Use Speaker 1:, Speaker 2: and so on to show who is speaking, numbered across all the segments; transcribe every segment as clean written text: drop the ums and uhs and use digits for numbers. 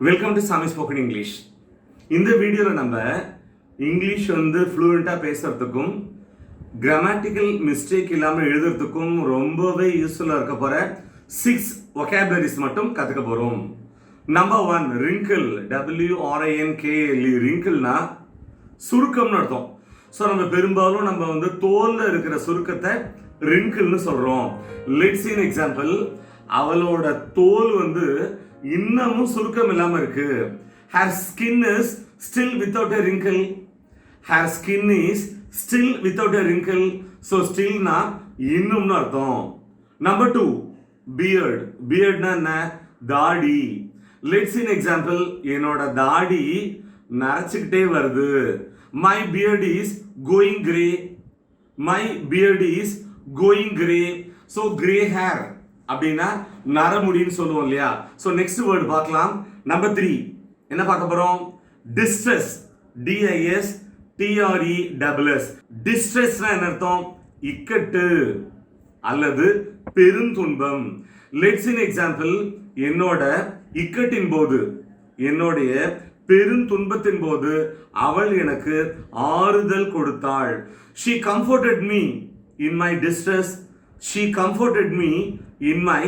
Speaker 1: Welcome to சாமி spoken English. இந்த வீடியோவில் நம்ம இங்கிலீஷ் ஃப்ளூயண்ட்டாக பேசுகிறதுக்கும் கிராமட்டிக்கல் மிஸ்டேக் இல்லாமல் எழுதுறதுக்கும் ரொம்பவே யூஸ்ஃபுல்லாக இருக்க போகிற 6 vocabularies மட்டும் கற்றுக்க போகிறோம். Number 1 wrinkle, WRINKLE. wrinkleனா சுருக்கம்னு அர்த்தம். ஸோ நம்ம பெரும்பாலும் நம்ம தோலில் இருக்கிற சுருக்கத்தை wrinkleனு சொல்கிறோம். Let's see an example. அவளோட தோல் இன்னமும் சுருக்கம் இல்லாம இருக்கு. her skin is still without a wrinkle. her skin is still without a wrinkle. so still na இன்னும்னு அர்த்தம். Number 2 beard. beardனா என்ன? தாடி. let's see an example. என்னோட தாடி நரைச்சிக்கிட்டே வருது. my beard is going gray. my beard is going gray. so gray hair அப்படின்னா நரமுடின்னு சொல்லுவோம் இல்லையா? So next word பார்க்கலாம். நம்பர் 3 என்ன பார்க்க போறோம்? டிஸ்ட்ரெஸ். DISTRESS. டிஸ்ட்ரெஸ்னா என்ன அர்த்தம்? இக்கட்டு அல்லது பெருந்துன்பம். Let's in example. என்னோட இக்கட்டின் போது, என்னுடைய பெருந்துன்பத்தின் போது அவள் எனக்கு ஆறுதல் கொடுத்தாள். she comforted me in my distress. she comforted me in my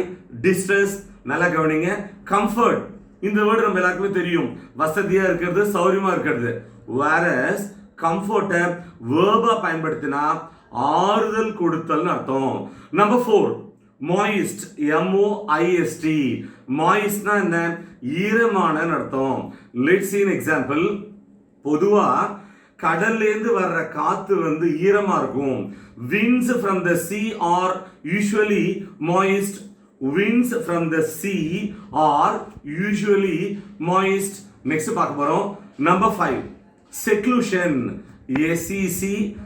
Speaker 1: distress. நல்லா கவனிங்க. கம்ஃபர்ட் இந்த வேர்டு நம்ம எல்லாருக்குமே தெரியும். வசதியா இருக்கிறது, சௌரியமா இருக்கிறது. whereas கம்ஃபர்ட்டை வேர்பா பயன்படுத்தினா ஆறுதல் கொடுத்தல்னு அர்த்தம். Number 4 moist. MOIST. moistனா என்ன? ஈரமான அர்த்தம். let's see an example. பொதுவா கடல்லேருந்து வர்ற காத்து ஈரமா இருக்கும். winds from the sea are usually moist. winds from the sea are usually moist. next பார்க்க போறோம். Number 5 seclusion. SECLUSION.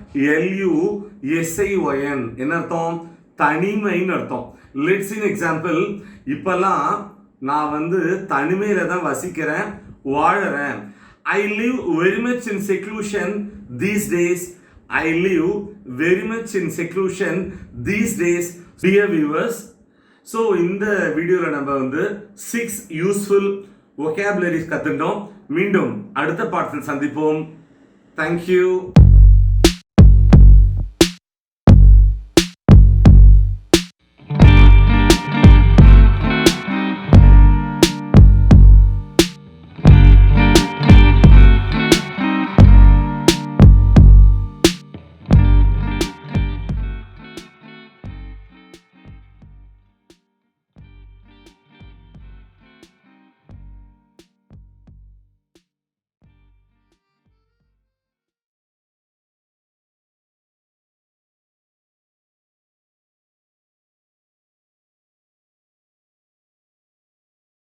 Speaker 1: என்ன அர்த்தம்? தனிமைன்னு அர்த்தம். let's see an example. இப்பெல்லாம் நான் தனிமையில தான் வசிக்கிறேன், வாழறேன். I live very much in seclusion these days. I live very much in seclusion these days. Dear viewers, so இந்த வீடியோல நம்ம 6 useful vocabularies கத்துட்டோம். மீண்டும் அடுத்த பாடத்தில் சந்திப்போம். Thank you.